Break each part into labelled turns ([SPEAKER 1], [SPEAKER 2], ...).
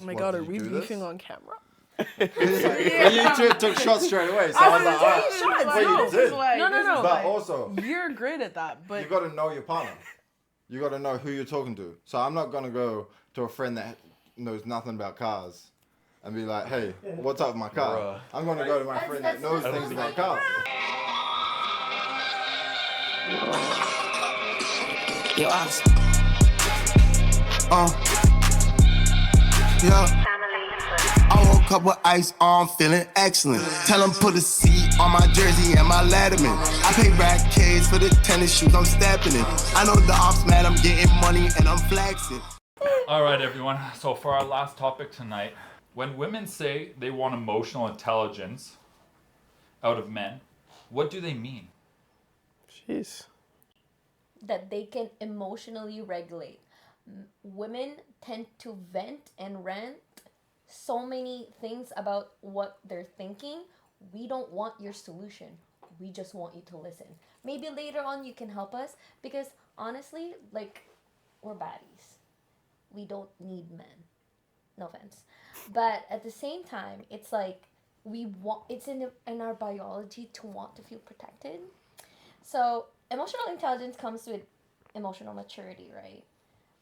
[SPEAKER 1] Oh my
[SPEAKER 2] What,
[SPEAKER 1] god,
[SPEAKER 2] did
[SPEAKER 1] are
[SPEAKER 2] you
[SPEAKER 1] we
[SPEAKER 2] do
[SPEAKER 1] beefing
[SPEAKER 2] this?
[SPEAKER 1] on camera?
[SPEAKER 2] Well, you two took shots straight away, so I was like, alright.
[SPEAKER 1] shots.
[SPEAKER 2] Well,
[SPEAKER 1] No.
[SPEAKER 2] you did.
[SPEAKER 1] No.
[SPEAKER 2] But also,
[SPEAKER 1] You're great at that, but
[SPEAKER 2] you got to know your partner. You got to know who you're talking to. So I'm not going to go to a friend that knows nothing about cars and be like, hey, what's up with my car?
[SPEAKER 3] Bruh.
[SPEAKER 2] I'm going to go to my friend that knows things about cars.
[SPEAKER 4] Yo, yeah. I woke up with ice on, feeling excellent. Tell them put a C on my jersey and my Letterman. I pay rack K's for the tennis shoes I'm stepping in. I know the ops, man, I'm getting money and I'm flexing.
[SPEAKER 3] All right, everyone. So for our last topic tonight, when women say they want emotional intelligence out of men, what do they mean?
[SPEAKER 1] jeez.
[SPEAKER 5] That they can emotionally regulate. Women tend to vent and rant so many things about what they're thinking. We don't want your solution. We just want you to listen. Maybe later on you can help us because honestly, like, we're baddies. We don't need men. No offense. But at the same time, it's like it's in our biology to want to feel protected. So emotional intelligence comes with emotional maturity, right?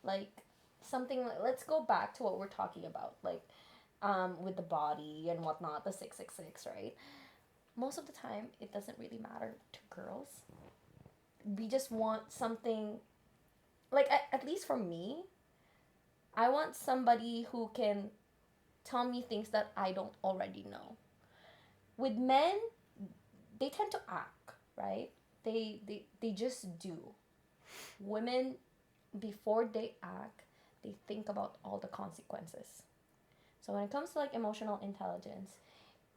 [SPEAKER 5] Like something like, let's go back to what we're talking about, like with the body and whatnot, the 666, right? Most of the time, it doesn't really matter to girls. We just want something, like at least for me, I want somebody who can tell me things that I don't already know. With men, they tend to act, right? They just do. Women, before they act, they think about all the consequences. So when it comes to like emotional intelligence,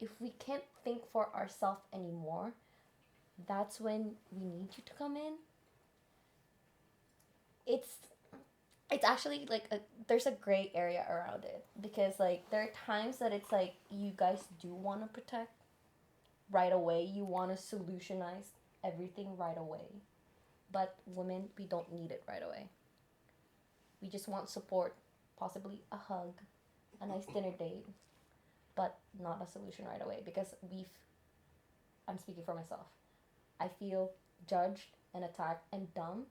[SPEAKER 5] if we can't think for ourselves anymore, that's when we need you to come in. It's actually like there's a gray area around it because like there are times that it's like you guys do want to protect right away. You want to solutionize everything right away. But women, we don't need it right away. We just want support, possibly a hug, a nice dinner date, but not a solution right away because I'm speaking for myself. I feel judged and attacked and dumb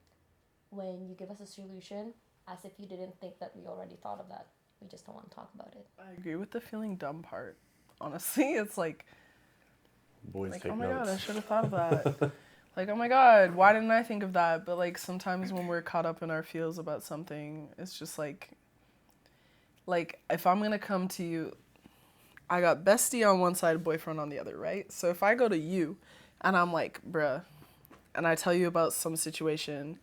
[SPEAKER 5] when you give us a solution as if you didn't think that we already thought of that. We just don't want to talk about it.
[SPEAKER 1] I agree with the feeling dumb part. Honestly, it's like,
[SPEAKER 6] Boys take
[SPEAKER 1] oh my
[SPEAKER 6] notes.
[SPEAKER 1] god, I should have thought of that. Like, oh my god, why didn't I think of that? But like sometimes when we're caught up in our feels about something, it's just like if I'm gonna come to you, I got bestie on one side, boyfriend on the other, right? So if I go to you and I'm like, bruh, and I tell you about some situation,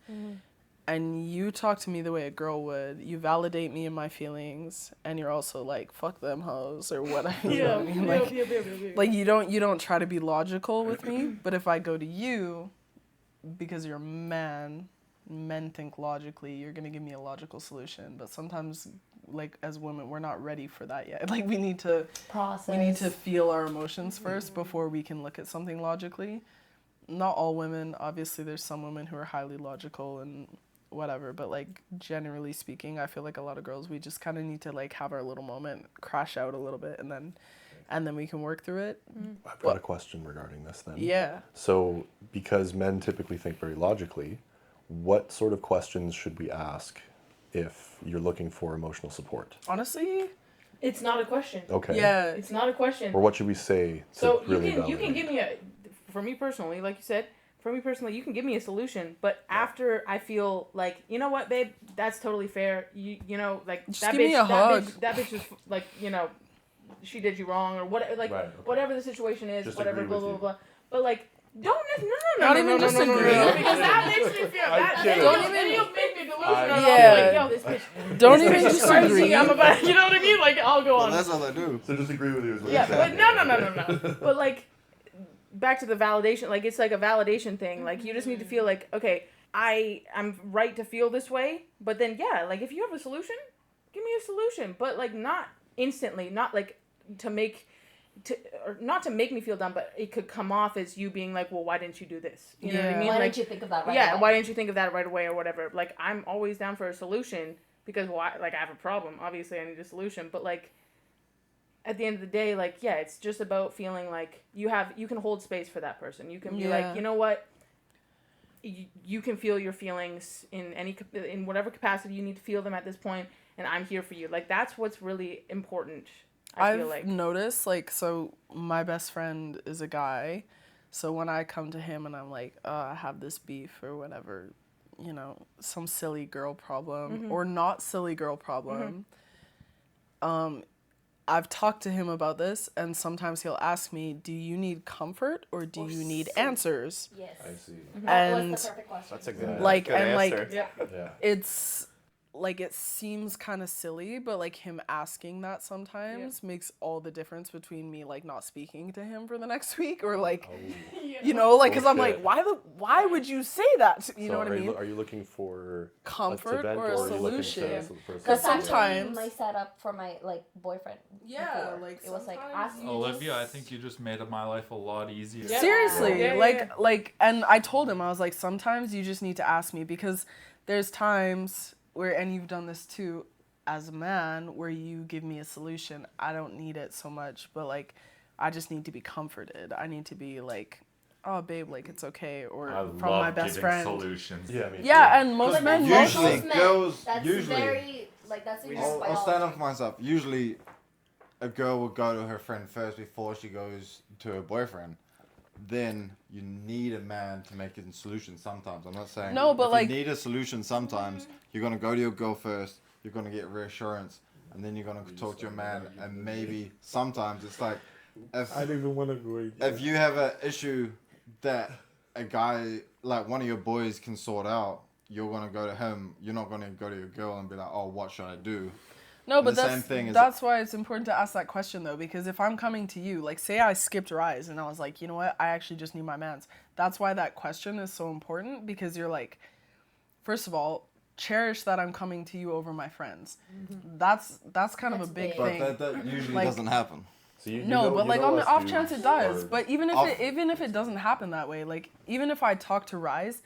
[SPEAKER 1] and you talk to me the way a girl would, you validate me in my feelings, and you're also like, fuck them hoes or whatever. You know what I mean? Like you don't try to be logical with me, but if I go to you, because you're a man, men think logically, you're gonna give me a logical solution. But sometimes, like as women, we're not ready for that yet. Like we need to
[SPEAKER 5] Process.
[SPEAKER 1] We need to feel our emotions first before we can look at something logically. Not all women, obviously. There's some women who are highly logical and whatever, but like generally speaking, I feel like a lot of girls, we just kind of need to like have our little moment, crash out a little bit, and then we can work through it.
[SPEAKER 6] I've got a question regarding this then.
[SPEAKER 1] Yeah.
[SPEAKER 6] So, because men typically think very logically, what sort of questions should we ask if you're looking for emotional support?
[SPEAKER 1] Honestly,
[SPEAKER 7] It's not a question.
[SPEAKER 6] Okay.
[SPEAKER 1] yeah.
[SPEAKER 7] It's not a question.
[SPEAKER 6] Or what should we say to
[SPEAKER 7] So
[SPEAKER 6] really
[SPEAKER 7] you can
[SPEAKER 6] validate?
[SPEAKER 7] give me for me personally, like you said, you can give me a solution, but after I feel like, you know what, babe, that's totally fair. You know, like
[SPEAKER 1] Just
[SPEAKER 7] that
[SPEAKER 1] give
[SPEAKER 7] bitch,
[SPEAKER 1] me a hug.
[SPEAKER 7] that bitch is like, you know, she did you wrong or what, like
[SPEAKER 6] Right, okay.
[SPEAKER 7] whatever the situation is,
[SPEAKER 6] Just
[SPEAKER 7] whatever,
[SPEAKER 6] agree
[SPEAKER 7] blah
[SPEAKER 6] with
[SPEAKER 7] blah
[SPEAKER 6] you.
[SPEAKER 7] blah. But like, don't
[SPEAKER 1] Not even just agree.
[SPEAKER 7] because that makes me feel that.
[SPEAKER 6] kidding.
[SPEAKER 7] Then you'll make me delusional. I'm
[SPEAKER 1] Yeah.
[SPEAKER 7] like, yo, this bitch.
[SPEAKER 1] Don't
[SPEAKER 7] this
[SPEAKER 1] even
[SPEAKER 7] bitch is
[SPEAKER 1] just
[SPEAKER 7] crazy.
[SPEAKER 1] agree.
[SPEAKER 7] I'm about, you know what I mean? Like, I'll go on.
[SPEAKER 2] That's all I do.
[SPEAKER 6] So just agree with you is what
[SPEAKER 7] Yeah,
[SPEAKER 6] you're
[SPEAKER 7] but
[SPEAKER 6] saying.
[SPEAKER 7] no. But like, back to the validation. Like, it's like a validation thing. Like, you just need to feel like, okay, I'm right to feel this way. But then, yeah, like if you have a solution, give me a solution. But like, not instantly. Not like not to make me feel dumb, but it could come off as you being like, well, why didn't you do this? You know what I mean?
[SPEAKER 5] Why
[SPEAKER 7] like,
[SPEAKER 5] didn't you think of that right
[SPEAKER 7] yeah,
[SPEAKER 5] away?
[SPEAKER 7] why didn't you think of that right away or whatever? Like, I'm always down for a solution because why? Like I have a problem. Obviously, I need a solution. But like, at the end of the day, like yeah, it's just about feeling like you can hold space for that person. You can be like, you know what. You can feel your feelings in whatever capacity you need to feel them at this point, and I'm here for you. Like that's what's really important. I feel like
[SPEAKER 1] I've noticed, like, so my best friend is a guy, so when I come to him and I'm like, I have this beef or whatever, you know, some silly girl problem or not silly girl problem, I've talked to him about this, and sometimes he'll ask me, do you need comfort or do you need answers?
[SPEAKER 5] Yes.
[SPEAKER 6] I see.
[SPEAKER 1] And
[SPEAKER 5] What's the perfect question?
[SPEAKER 8] That's a good,
[SPEAKER 1] like,
[SPEAKER 8] good
[SPEAKER 1] and
[SPEAKER 8] answer.
[SPEAKER 1] like,
[SPEAKER 6] Yeah.
[SPEAKER 1] it's like, it seems kind of silly, but like him asking that sometimes makes all the difference between me like not speaking to him for the next week or like, you know, like, because I'm like, why would you say that? You know what I mean?
[SPEAKER 6] Are you looking for
[SPEAKER 1] Comfort
[SPEAKER 6] to vent,
[SPEAKER 1] or a
[SPEAKER 6] are you looking to
[SPEAKER 1] solution?
[SPEAKER 6] answer the person?
[SPEAKER 1] Because
[SPEAKER 5] That's actually
[SPEAKER 1] sometimes
[SPEAKER 5] my setup for my like boyfriend.
[SPEAKER 1] Yeah,
[SPEAKER 5] before.
[SPEAKER 1] like,
[SPEAKER 5] it was like
[SPEAKER 1] sometimes
[SPEAKER 5] ask
[SPEAKER 1] you
[SPEAKER 3] Olivia, I think you just made my life a lot easier.
[SPEAKER 7] Yeah.
[SPEAKER 1] seriously,
[SPEAKER 7] Yeah,
[SPEAKER 1] like, and I told him, I was like, sometimes you just need to ask me, because there's times where, and you've done this too, as a man, where you give me a solution. I don't need it so much, but like, I just need to be comforted. I need to be like, oh babe, like it's okay, or
[SPEAKER 3] I
[SPEAKER 1] from
[SPEAKER 3] love
[SPEAKER 1] my best
[SPEAKER 3] giving
[SPEAKER 1] friend.
[SPEAKER 3] solutions.
[SPEAKER 6] Yeah, me too.
[SPEAKER 1] Yeah, and most
[SPEAKER 5] But
[SPEAKER 1] men,
[SPEAKER 5] that's
[SPEAKER 2] Usually,
[SPEAKER 5] most men.
[SPEAKER 2] girls-
[SPEAKER 5] That's
[SPEAKER 2] usually-
[SPEAKER 5] very like that's in your
[SPEAKER 2] I'll stand
[SPEAKER 5] biology.
[SPEAKER 2] up for myself. Usually, a girl will go to her friend first before she goes to her boyfriend. Then you need a man to make a solution sometimes. I'm not saying
[SPEAKER 1] No, but
[SPEAKER 2] if
[SPEAKER 1] like-
[SPEAKER 2] you need a solution sometimes. You're gonna go to your girl first. You're gonna get reassurance, and then you're gonna talk to your man. And maybe sometimes it's like if
[SPEAKER 9] I don't even want to go.
[SPEAKER 2] if you have an issue that a guy like one of your boys can sort out, you're gonna go to him. You're not gonna go to your girl and be like, "Oh, what should I do?"
[SPEAKER 1] No,
[SPEAKER 2] And
[SPEAKER 1] but
[SPEAKER 2] the same
[SPEAKER 1] that's
[SPEAKER 2] thing is-
[SPEAKER 1] that's why it's important to ask that question though, because if I'm coming to you, like say I skipped Rise and I was like, you know what, I actually just need my mans. That's why that question is so important, because you're like, first of all, cherish that I'm coming to you over my friends. That's kind of a
[SPEAKER 5] That's
[SPEAKER 1] big
[SPEAKER 5] big.
[SPEAKER 2] But
[SPEAKER 1] thing.
[SPEAKER 2] that usually
[SPEAKER 1] Like-
[SPEAKER 2] doesn't happen.
[SPEAKER 6] So you
[SPEAKER 1] No,
[SPEAKER 6] know-
[SPEAKER 1] but
[SPEAKER 6] you
[SPEAKER 1] like
[SPEAKER 6] know
[SPEAKER 1] on the
[SPEAKER 6] us
[SPEAKER 1] off
[SPEAKER 6] dudes
[SPEAKER 1] chance it does.
[SPEAKER 6] are-
[SPEAKER 1] But even if it doesn't happen that way, like even if I talk to Rise,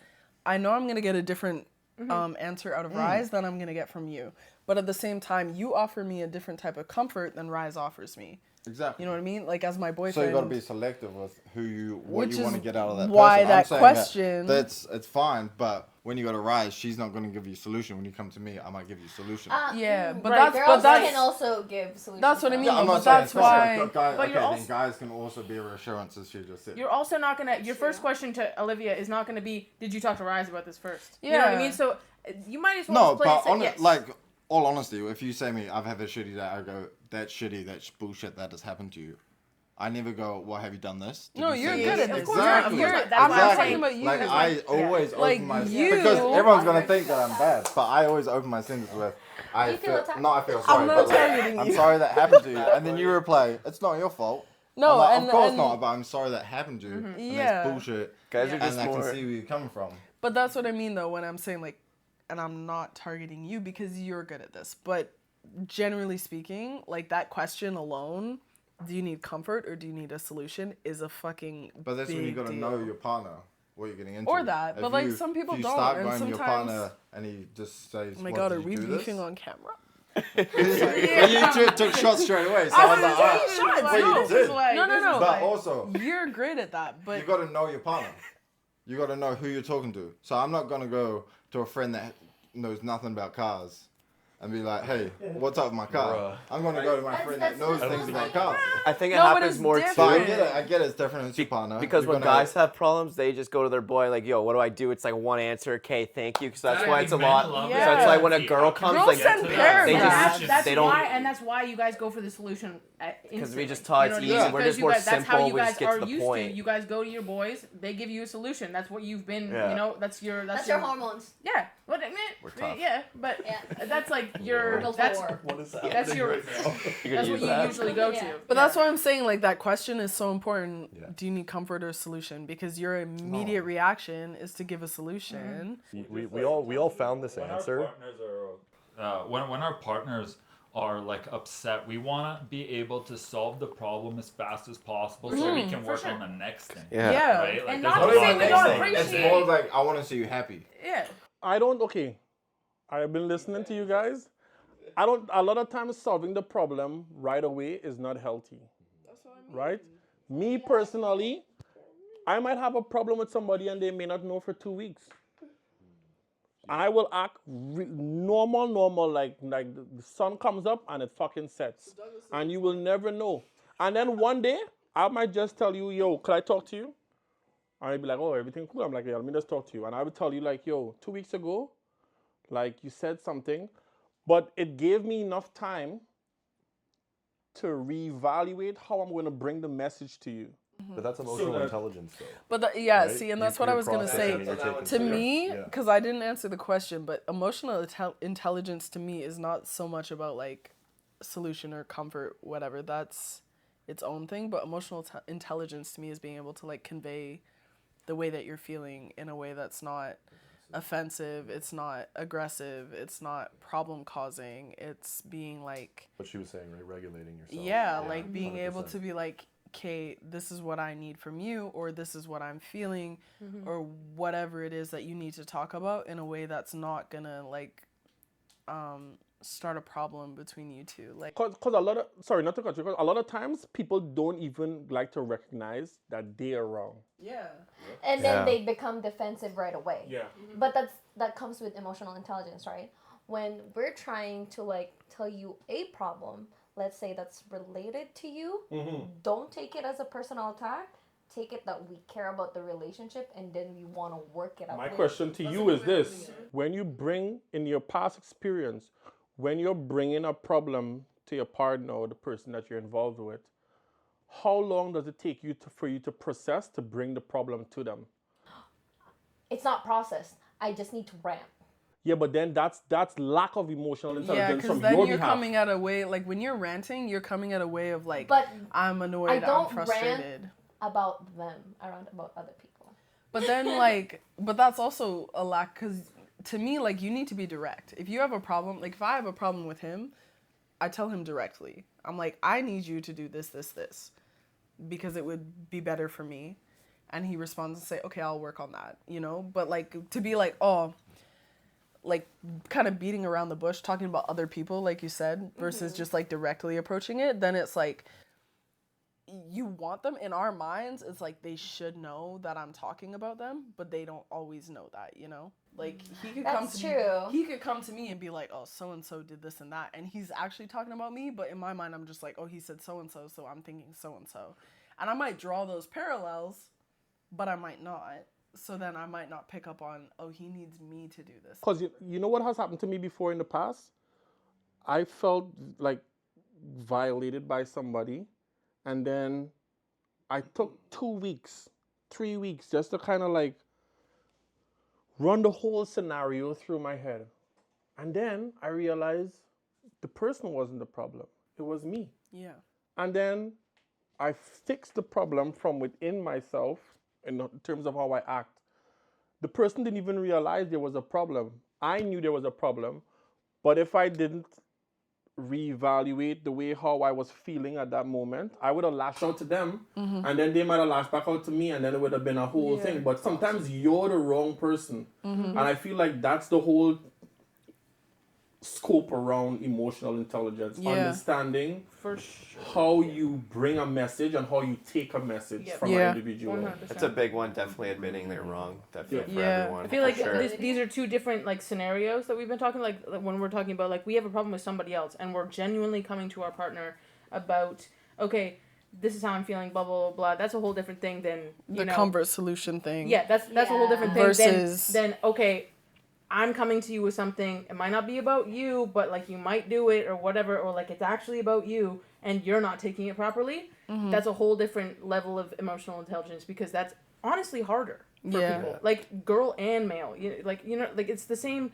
[SPEAKER 1] I know I'm gonna get a different answer out of Rise than I'm gonna get from you. But at the same time, you offer me a different type of comfort than Rise offers me.
[SPEAKER 2] Exactly.
[SPEAKER 1] You know what I mean? Like as my
[SPEAKER 2] So
[SPEAKER 1] boyfriend.
[SPEAKER 2] you got to be selective with what
[SPEAKER 1] Which
[SPEAKER 2] you want to
[SPEAKER 1] is
[SPEAKER 2] get out of that
[SPEAKER 1] why
[SPEAKER 2] person.
[SPEAKER 1] that
[SPEAKER 2] I'm saying
[SPEAKER 1] question-
[SPEAKER 2] that's it's fine, but when you go to Rise, she's not going to give you a solution. When you come to me, I might give you a solution.
[SPEAKER 1] Yeah, but
[SPEAKER 7] Right,
[SPEAKER 1] that's
[SPEAKER 5] Girls
[SPEAKER 1] but that's
[SPEAKER 5] can also give solutions.
[SPEAKER 1] that's what I
[SPEAKER 5] though.
[SPEAKER 1] mean.
[SPEAKER 2] I'm
[SPEAKER 1] but
[SPEAKER 2] not saying
[SPEAKER 1] that's
[SPEAKER 2] it's not.
[SPEAKER 1] why-
[SPEAKER 2] Guys,
[SPEAKER 7] But you're
[SPEAKER 2] okay,
[SPEAKER 7] also-
[SPEAKER 2] then guys can also be reassurances. She just said.
[SPEAKER 7] You're also not gonna. Your first question to Olivia is not gonna be, "Did you talk to Rise about this first?" You know what I
[SPEAKER 1] Yeah.
[SPEAKER 7] mean? So you might as well
[SPEAKER 2] No,
[SPEAKER 7] just play
[SPEAKER 2] but
[SPEAKER 7] it safe. Yes.
[SPEAKER 2] like all honesty, if you say me, I've had a shitty day, I go, that's shitty, that's bullshit that has happened to you. I never go, well, have you done this? Did
[SPEAKER 1] No,
[SPEAKER 2] you
[SPEAKER 1] you're
[SPEAKER 2] say
[SPEAKER 1] good
[SPEAKER 2] this?
[SPEAKER 1] at this.
[SPEAKER 2] Exactly.
[SPEAKER 1] You're-
[SPEAKER 7] That's
[SPEAKER 1] I'm
[SPEAKER 7] why
[SPEAKER 1] not
[SPEAKER 7] I'm
[SPEAKER 1] talking
[SPEAKER 7] saying-
[SPEAKER 1] about you.
[SPEAKER 2] Like I always
[SPEAKER 1] Like,
[SPEAKER 2] open my
[SPEAKER 1] you-
[SPEAKER 2] because everyone's gonna think that I'm bad, but I always open my sentence with I
[SPEAKER 5] You feel
[SPEAKER 2] feel
[SPEAKER 5] attacked.
[SPEAKER 2] no, I feel sorry,
[SPEAKER 1] not
[SPEAKER 2] but like,
[SPEAKER 1] targeting
[SPEAKER 2] I'm
[SPEAKER 1] you.
[SPEAKER 2] sorry that happened to you, and then you reply, it's not your fault.
[SPEAKER 1] No,
[SPEAKER 2] I'm like,
[SPEAKER 1] and
[SPEAKER 2] of course
[SPEAKER 1] and-
[SPEAKER 2] not, but I'm sorry that happened to you. And
[SPEAKER 1] Yeah.
[SPEAKER 2] that's bullshit.
[SPEAKER 8] Guys are
[SPEAKER 2] And
[SPEAKER 8] just
[SPEAKER 2] I can
[SPEAKER 8] more.
[SPEAKER 2] see where you're coming from.
[SPEAKER 1] But that's what I mean though when I'm saying like, and I'm not targeting you because you're good at this, but generally speaking, like that question alone, do you need comfort or do you need a solution, is a fucking
[SPEAKER 2] But that's
[SPEAKER 1] big
[SPEAKER 2] when you gotta
[SPEAKER 1] deal.
[SPEAKER 2] know your partner, what you're getting into.
[SPEAKER 1] Or that, but,
[SPEAKER 2] If
[SPEAKER 1] like, some people
[SPEAKER 2] if you
[SPEAKER 1] don't,
[SPEAKER 2] start
[SPEAKER 1] and
[SPEAKER 2] going to your
[SPEAKER 1] sometimes-
[SPEAKER 2] partner and he just says,
[SPEAKER 1] Oh my
[SPEAKER 2] "What,
[SPEAKER 1] god,
[SPEAKER 2] did
[SPEAKER 1] are
[SPEAKER 2] you
[SPEAKER 1] we
[SPEAKER 2] do this?"
[SPEAKER 1] beefing on camera?
[SPEAKER 2] You took shots straight away, so I was like, "Alright."
[SPEAKER 1] shots,
[SPEAKER 2] But
[SPEAKER 1] no.
[SPEAKER 2] you did.
[SPEAKER 1] No.
[SPEAKER 2] But also,
[SPEAKER 1] You're great at that, but
[SPEAKER 2] you got to know your partner. You got to know who you're talking to. So I'm not gonna go to a friend that knows nothing about cars and be like, "Hey, what's up with my car?"
[SPEAKER 6] Bruh.
[SPEAKER 2] I'm gonna go to my friend that knows things about cars.
[SPEAKER 8] I think it
[SPEAKER 1] No, but
[SPEAKER 8] happens
[SPEAKER 1] it's
[SPEAKER 8] more
[SPEAKER 1] different.
[SPEAKER 2] But
[SPEAKER 8] too.
[SPEAKER 2] I get it. It's different. It's your partner.
[SPEAKER 8] Because
[SPEAKER 2] You're
[SPEAKER 8] when
[SPEAKER 2] gonna-
[SPEAKER 8] guys have problems, they just go to their boy like, "Yo, what do I do?" It's like one answer, "Okay, thank you." Because that's
[SPEAKER 3] I
[SPEAKER 8] why
[SPEAKER 3] think
[SPEAKER 8] it's a
[SPEAKER 3] men
[SPEAKER 8] lot.
[SPEAKER 3] love
[SPEAKER 8] So
[SPEAKER 1] that.
[SPEAKER 8] it's like when a
[SPEAKER 3] Yeah.
[SPEAKER 8] girl comes,
[SPEAKER 1] Girls
[SPEAKER 8] like
[SPEAKER 1] send
[SPEAKER 8] they
[SPEAKER 1] paragraphs.
[SPEAKER 8] just
[SPEAKER 7] That's
[SPEAKER 8] they don't.
[SPEAKER 7] why, and that's why you guys go for the solution.
[SPEAKER 8] Because we
[SPEAKER 7] Instantly.
[SPEAKER 8] just talk,
[SPEAKER 7] You know
[SPEAKER 8] it's
[SPEAKER 7] what I
[SPEAKER 8] easy.
[SPEAKER 7] mean?
[SPEAKER 8] We're
[SPEAKER 7] Because
[SPEAKER 8] just
[SPEAKER 7] you
[SPEAKER 8] more
[SPEAKER 7] guys, that's how
[SPEAKER 8] simple.
[SPEAKER 7] you
[SPEAKER 8] We
[SPEAKER 7] guys
[SPEAKER 8] just get
[SPEAKER 7] are
[SPEAKER 8] to the
[SPEAKER 7] used
[SPEAKER 8] point.
[SPEAKER 7] to. You guys go to your boys, they give you a solution. That's what you've been.
[SPEAKER 8] Yeah.
[SPEAKER 7] You know, that's your.
[SPEAKER 5] That's your hormones.
[SPEAKER 7] Yeah. What?
[SPEAKER 8] We're tough.
[SPEAKER 7] Yeah, but
[SPEAKER 5] Yeah.
[SPEAKER 7] that's like your.
[SPEAKER 5] Girls
[SPEAKER 7] That's
[SPEAKER 5] war.
[SPEAKER 6] What is that?
[SPEAKER 7] that's your.
[SPEAKER 8] You're gonna
[SPEAKER 7] That's what
[SPEAKER 8] use
[SPEAKER 7] you
[SPEAKER 8] that?
[SPEAKER 7] usually go
[SPEAKER 5] Yeah.
[SPEAKER 7] to.
[SPEAKER 1] But that's why I'm saying like that question is so important.
[SPEAKER 6] Yeah.
[SPEAKER 1] Do you need comfort or solution? Because your immediate reaction is to give a solution.
[SPEAKER 6] We all found this answer.
[SPEAKER 3] When our partners are like upset, we want to be able to solve the problem as fast as possible so we can work on the next thing.
[SPEAKER 7] Yeah.
[SPEAKER 3] Right? Like,
[SPEAKER 7] And
[SPEAKER 3] there's
[SPEAKER 7] not
[SPEAKER 3] a
[SPEAKER 7] to
[SPEAKER 3] lot
[SPEAKER 7] say
[SPEAKER 3] of
[SPEAKER 7] we
[SPEAKER 3] things
[SPEAKER 7] don't
[SPEAKER 3] that-
[SPEAKER 7] appreciate-
[SPEAKER 2] It's more like I want to see you happy.
[SPEAKER 7] Yeah.
[SPEAKER 9] I don't. Okay, I've been listening to you guys, I don't. A lot of times, solving the problem right away is not healthy.
[SPEAKER 1] That's what I mean.
[SPEAKER 9] Right? Me personally, I might have a problem with somebody and they may not know for 2 weeks. I will act normal, like the sun comes up and it fucking sets, and you will never know. And then one day, I might just tell you, yo, can I talk to you? And I'd be like, oh, everything cool. I'm like, yeah, let me just talk to you. And I would tell you, like, yo, 2 weeks ago, like, you said something, but it gave me enough time to reevaluate how I'm going to bring the message to you.
[SPEAKER 6] But that's emotional intelligence, though.
[SPEAKER 1] But yeah,
[SPEAKER 6] right?
[SPEAKER 1] see, and that's
[SPEAKER 6] You're
[SPEAKER 1] what I was gonna
[SPEAKER 6] processing
[SPEAKER 1] say.
[SPEAKER 6] and you're taking
[SPEAKER 1] To
[SPEAKER 6] care.
[SPEAKER 1] me,
[SPEAKER 6] Yeah.
[SPEAKER 1] because I didn't answer the question, but emotional intelligence to me is not so much about like solution or comfort, whatever. That's its own thing. But emotional intelligence to me is being able to like convey the way that you're feeling in a way that's not offensive, it's not aggressive, it's not problem causing. It's being like
[SPEAKER 6] What she was saying, right? Regulating yourself.
[SPEAKER 1] yeah, like being
[SPEAKER 6] 100%.
[SPEAKER 1] able to be like, okay, this is what I need from you, or this is what I'm feeling, or whatever it is that you need to talk about in a way that's not gonna like start a problem between you two. Like,
[SPEAKER 9] Cause a lot of, sorry, not to cut you, because a lot of times people don't even like to recognize that they are wrong.
[SPEAKER 1] yeah,
[SPEAKER 5] And then they become defensive right away.
[SPEAKER 9] Yeah.
[SPEAKER 5] But that comes with emotional intelligence, right? When we're trying to like tell you a problem, let's say that's related to you, don't take it as a personal attack. Take it that we care about the relationship and then we want to work it out.
[SPEAKER 9] My question to you is this. When you bring in your past experience, when you're bringing a problem to your partner or the person that you're involved with, how long does it take you for you to process to bring the problem to them?
[SPEAKER 5] It's not processed. I just need to rant.
[SPEAKER 9] Yeah, but then that's lack of emotional
[SPEAKER 1] yeah,
[SPEAKER 9] intelligence
[SPEAKER 1] because
[SPEAKER 9] from
[SPEAKER 1] then
[SPEAKER 9] your
[SPEAKER 1] you're
[SPEAKER 9] behalf.
[SPEAKER 1] coming at a way like when you're ranting, you're coming at a way of like,
[SPEAKER 5] But
[SPEAKER 1] I'm annoyed,
[SPEAKER 5] I
[SPEAKER 1] I'm
[SPEAKER 5] don't
[SPEAKER 1] frustrated.
[SPEAKER 5] rant about them. I rant about other people.
[SPEAKER 1] But then, like, but that's also a lack, because to me, like, you need to be direct. If you have a problem, like, if I have a problem with him, I tell him directly. I'm like, I need you to do this, this, this, because it would be better for me. And he responds and say, okay, I'll work on that, you know? But, like, to be like, oh, like, kind of beating around the bush, talking about other people, like you said, versus just, like, directly approaching it, then it's like, you want them in our minds, it's like they should know that I'm talking about them, but they don't always know that, you know? Like he could come
[SPEAKER 5] That's
[SPEAKER 1] to
[SPEAKER 5] true.
[SPEAKER 1] me, he could come to me and be like, oh, so and so did this and that, and he's actually talking about me, but in my mind I'm just like, oh, he said so and so, so I'm thinking so and so. And I might draw those parallels, but I might not. So then I might not pick up on, oh, he needs me to do this.
[SPEAKER 9] Because you know what has happened to me before in the past? I felt like violated by somebody, and then I took 2 weeks, 3 weeks just to kind of like run the whole scenario through my head. And then I realized the person wasn't the problem. It was me.
[SPEAKER 1] Yeah.
[SPEAKER 9] And then I fixed the problem from within myself in terms of how I act. The person didn't even realize there was a problem. I knew there was a problem, but if I didn't reevaluate the way how I was feeling at that moment, I would have lashed out to them, and then they might have lashed back out to me, and then it would have been a whole thing. But sometimes you're the wrong person, and I feel like that's the whole scope around emotional intelligence, understanding
[SPEAKER 7] For sure.
[SPEAKER 9] how you bring a message and how you take a message from an individual.
[SPEAKER 7] 100%.
[SPEAKER 8] That's a big one. Definitely admitting they're wrong. Definitely for
[SPEAKER 1] Yeah.
[SPEAKER 8] everyone.
[SPEAKER 7] I feel
[SPEAKER 8] for
[SPEAKER 7] like
[SPEAKER 8] sure.
[SPEAKER 7] these are two different like scenarios that we've been talking like when we're talking about like we have a problem with somebody else and we're genuinely coming to our partner about okay, this is how I'm feeling, blah blah blah. Blah. That's a whole different thing than
[SPEAKER 1] The comfort solution thing.
[SPEAKER 7] Yeah, that's a whole different thing
[SPEAKER 1] Versus-
[SPEAKER 7] than okay, I'm coming to you with something. It might not be about you, but like you might do it or whatever, or like it's actually about you and you're not taking it properly. That's a whole different level of emotional intelligence because that's honestly harder for people. Like girl and male. Like it's the same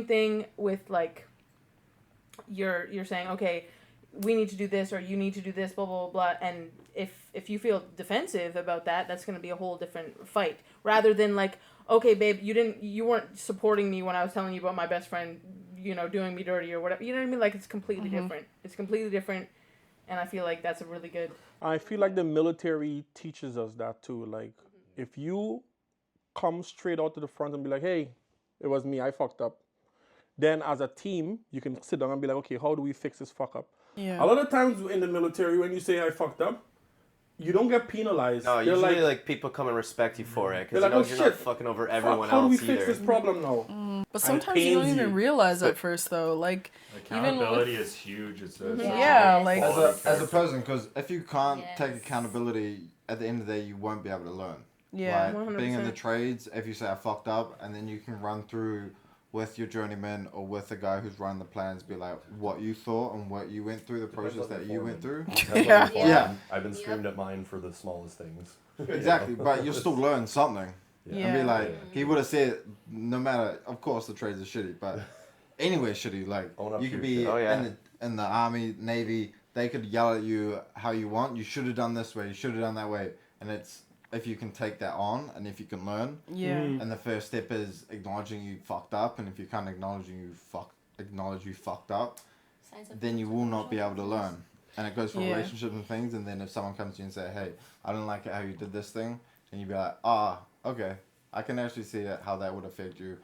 [SPEAKER 7] thing with like you're saying, okay, we need to do this or you need to do this, blah blah blah, and if you feel defensive about that, that's going to be a whole different fight rather than like, okay babe, you weren't supporting me when I was telling you about my best friend, doing me dirty or whatever. You know what I mean? Like it's completely different. It's completely different, and I feel like that's a really good.
[SPEAKER 9] I feel like the military teaches us that too. Like, if you come straight out to the front and be like, hey, it was me, I fucked up. then as a team, you can sit down and be like, okay, how do we fix this fuck up?
[SPEAKER 1] Yeah.
[SPEAKER 9] A lot of times in the military, when you say I fucked up, you don't get penalized.
[SPEAKER 8] No,
[SPEAKER 9] They're
[SPEAKER 8] usually
[SPEAKER 9] like,
[SPEAKER 8] like people come and respect you for it
[SPEAKER 9] they're
[SPEAKER 8] because
[SPEAKER 9] like,
[SPEAKER 8] you're
[SPEAKER 9] oh
[SPEAKER 8] not
[SPEAKER 9] shit,
[SPEAKER 8] fucking over
[SPEAKER 9] fuck,
[SPEAKER 8] everyone
[SPEAKER 9] how do we
[SPEAKER 8] else
[SPEAKER 9] fix
[SPEAKER 8] either.
[SPEAKER 9] this problem now?
[SPEAKER 1] But
[SPEAKER 9] And it
[SPEAKER 1] sometimes you don't
[SPEAKER 9] pains
[SPEAKER 1] even
[SPEAKER 9] you.
[SPEAKER 1] realize at first though. Like even
[SPEAKER 3] Accountability
[SPEAKER 1] with,
[SPEAKER 3] is huge. It's a
[SPEAKER 1] yeah, like
[SPEAKER 2] As a person, because if you can't take accountability, at the end of the day, you won't be able to learn.
[SPEAKER 1] yeah.
[SPEAKER 2] Like, being in the
[SPEAKER 7] 100%.
[SPEAKER 2] trades, if you say I fucked up, and then you can run through with your journeyman or with the guy who's running the plans, be like what you thought and what you went through, the process that you went through.
[SPEAKER 1] Yeah.
[SPEAKER 2] Yeah.
[SPEAKER 6] I've been screamed at mine for the smallest things.
[SPEAKER 2] Exactly, but you'll still learn something.
[SPEAKER 1] Yeah.
[SPEAKER 2] And be like, he would have said, no matter, of course the trades are shitty, but anyway shitty. Like,
[SPEAKER 6] Own up
[SPEAKER 2] you
[SPEAKER 6] to
[SPEAKER 2] could
[SPEAKER 6] your
[SPEAKER 2] be
[SPEAKER 6] shit.
[SPEAKER 2] in the army, navy, they could yell at you how you want. You should have done this way, you should have done that way. And it's, if you can take that on and if you can learn.
[SPEAKER 1] Yeah.
[SPEAKER 2] And the first step is acknowledging you fucked up. And if you can't acknowledge you fucked up, then you will not be able to learn. And it goes for
[SPEAKER 1] Yeah.
[SPEAKER 2] relationships and things. And then if someone comes to you and say, hey, I don't like it how you did this thing, and you'd be like, okay, I can actually see it, how that would affect you.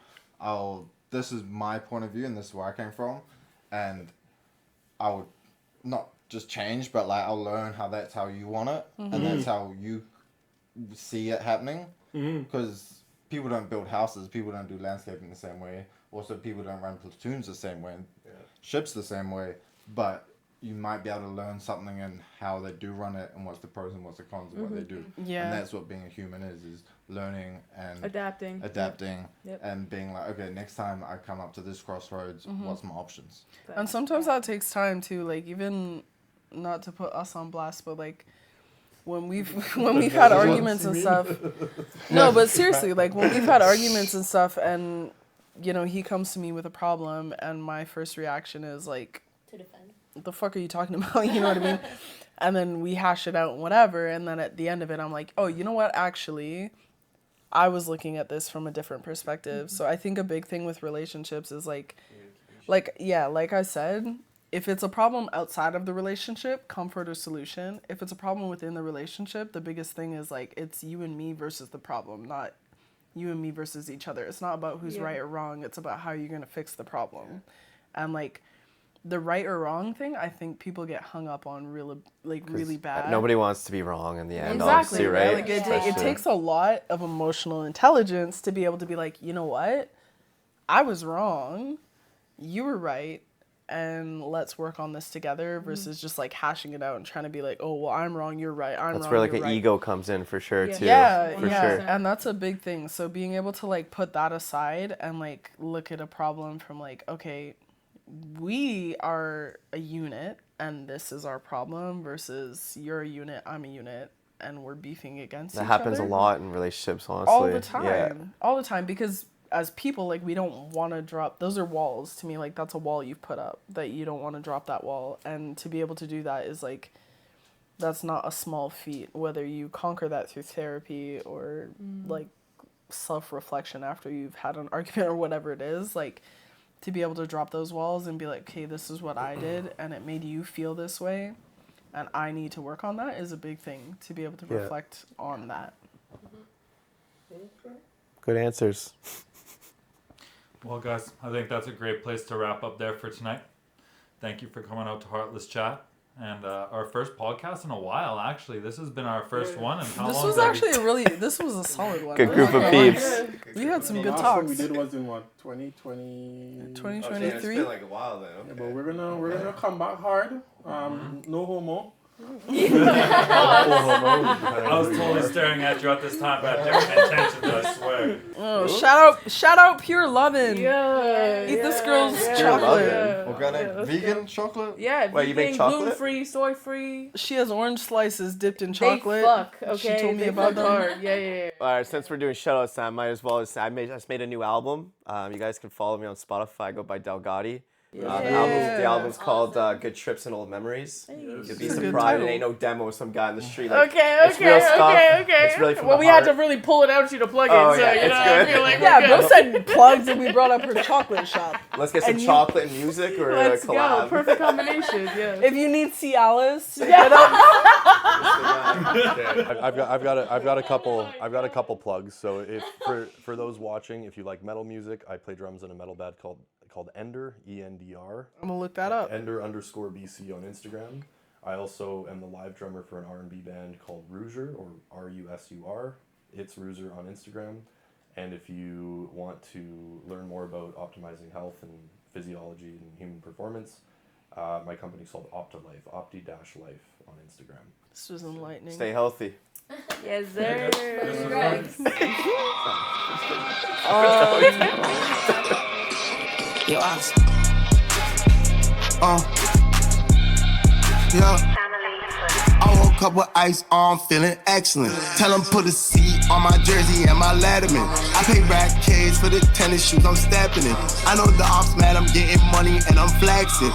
[SPEAKER 2] This is my point of view and this is where I came from. And I would not just change, but like I'll learn how that's how you want it. And that's how you see it happening. Because people don't build houses, people don't do landscaping the same way. Also, people don't run platoons the same way, ships the same way. But you might be able to learn something in how they do run it and what's the pros and what's the cons of what they do.
[SPEAKER 1] Yeah.
[SPEAKER 2] And that's what being a human is learning and
[SPEAKER 7] Adapting.
[SPEAKER 2] Yep. And being like, okay, next time I come up to this crossroads, what's my options?
[SPEAKER 1] And sometimes that takes time too. Like even not to put us on blast, but like when we've had arguments and stuff. No, but seriously, like when we've had arguments and stuff, and you know he comes to me with a problem, and my first reaction is like,
[SPEAKER 5] To defend.
[SPEAKER 1] what the fuck are you talking about? You know what I mean? And then we hash it out and whatever. And then at the end of it, I'm like, oh, you know what? Actually, I was looking at this from a different perspective. So I think a big thing with relationships is like I said, if it's a problem outside of the relationship, comfort or solution. If it's a problem within the relationship, the biggest thing is like, it's you and me versus the problem, not you and me versus each other. It's not about who's right or wrong. It's about how you're going to fix the problem. And like, the right or wrong thing, I think people get hung up on really bad.
[SPEAKER 8] Nobody wants to be wrong in the end,
[SPEAKER 1] Exactly,
[SPEAKER 8] obviously, right?
[SPEAKER 1] Like it takes a lot of emotional intelligence to be able to be like, you know what? I was wrong. You were right. And let's work on this together versus just like hashing it out and trying to be like, oh, well, I'm wrong, you're right.
[SPEAKER 8] That's where like an ego comes in for sure, too.
[SPEAKER 1] Yeah,
[SPEAKER 8] for sure.
[SPEAKER 1] And that's a big thing. So being able to like put that aside and like look at a problem from like, okay, we are a unit and this is our problem versus you're a unit, I'm a unit, and we're beefing against each other.
[SPEAKER 8] That happens a lot in relationships, honestly.
[SPEAKER 1] All the time.
[SPEAKER 8] Yeah.
[SPEAKER 1] All the time, because as people, like, we don't want to drop, those are walls to me. Like, that's a wall you've put up that you don't want to drop that wall. And to be able to do that is like, that's not a small feat, whether you conquer that through therapy or like self-reflection after you've had an argument or whatever it is. Like, to be able to drop those walls and be like, okay, this is what I did and it made you feel this way and I need to work on that is a big thing, to be able to reflect on that.
[SPEAKER 8] Good answers.
[SPEAKER 3] Well, guys, I think that's a great place to wrap up there for tonight. Thank you for coming out to Heartless Chat. And our first podcast in a while, actually. This has been our first one. And how
[SPEAKER 1] This
[SPEAKER 3] long
[SPEAKER 1] was
[SPEAKER 3] have
[SPEAKER 1] actually this was a solid one.
[SPEAKER 8] Good group of peeps.
[SPEAKER 1] We had some
[SPEAKER 9] The
[SPEAKER 1] good
[SPEAKER 9] last
[SPEAKER 1] talks.
[SPEAKER 9] one we did was in what, 2020?
[SPEAKER 1] 2023.
[SPEAKER 8] like a while then.
[SPEAKER 9] Yeah, but we're gonna come back hard. No homo.
[SPEAKER 3] I was totally staring at you at this time, but I had different intentions, I swear.
[SPEAKER 1] Oh, shout out Pure Lovin'.
[SPEAKER 7] Yeah.
[SPEAKER 1] Eat this girl's
[SPEAKER 8] Lovin'.
[SPEAKER 1] chocolate.
[SPEAKER 2] Organic vegan chocolate?
[SPEAKER 7] Yeah,
[SPEAKER 8] Wait, you make
[SPEAKER 7] vegan,
[SPEAKER 8] chocolate?
[SPEAKER 7] gluten-free, soy-free.
[SPEAKER 1] She has orange slices dipped in
[SPEAKER 7] They
[SPEAKER 1] chocolate.
[SPEAKER 7] fuck, okay?
[SPEAKER 1] She told me
[SPEAKER 7] They
[SPEAKER 1] about
[SPEAKER 7] fuck
[SPEAKER 1] them.
[SPEAKER 7] hard. Yeah.
[SPEAKER 8] All right, since we're doing shoutouts, I might as well. I just made a new album. You guys can follow me on Spotify. I go by Delgatti. The album's called Good Trips and Old Memories. You'll be
[SPEAKER 1] That's a good
[SPEAKER 8] surprised.
[SPEAKER 1] title.
[SPEAKER 8] It ain't no demo of some guy in the street. Like,
[SPEAKER 7] Okay.
[SPEAKER 8] It's real stuff. It's really from
[SPEAKER 7] Well,
[SPEAKER 8] the
[SPEAKER 7] we
[SPEAKER 8] heart.
[SPEAKER 7] had to really pull it out to you to plug it.
[SPEAKER 8] Oh,
[SPEAKER 7] so,
[SPEAKER 8] yeah,
[SPEAKER 7] you
[SPEAKER 8] it's
[SPEAKER 7] know,
[SPEAKER 8] good.
[SPEAKER 7] I feel like
[SPEAKER 1] Yeah,
[SPEAKER 7] we're
[SPEAKER 1] Bill
[SPEAKER 7] good.
[SPEAKER 1] said plugs and we brought up her chocolate shop.
[SPEAKER 8] Let's get some
[SPEAKER 1] and you-
[SPEAKER 8] chocolate and music or
[SPEAKER 7] Let's
[SPEAKER 8] a
[SPEAKER 7] go.
[SPEAKER 8] collab.
[SPEAKER 7] Perfect combination. Yeah.
[SPEAKER 1] If you need Cialis, hit up.
[SPEAKER 6] I've got a couple plugs. So if for those watching, if you like metal music, I play drums in a metal band called called Ender, ENDR.
[SPEAKER 1] I'm gonna look that up.
[SPEAKER 6] Ender_BC on Instagram. I also am the live drummer for an R&B band called Rusur, or RUSUR. It's Rusur on Instagram. And if you want to learn more about optimizing health and physiology and human performance, my company's called OptiLife, Opti-Life on Instagram.
[SPEAKER 1] This was enlightening.
[SPEAKER 8] Stay healthy.
[SPEAKER 7] Yes, sir.
[SPEAKER 4] Yo, yeah. I woke up with ice on, feeling excellent. Tell them put a C on my jersey and my Letterman. I pay rack K's for the tennis shoes I'm stepping in. I know the ops mad, I'm getting money and I'm flexing.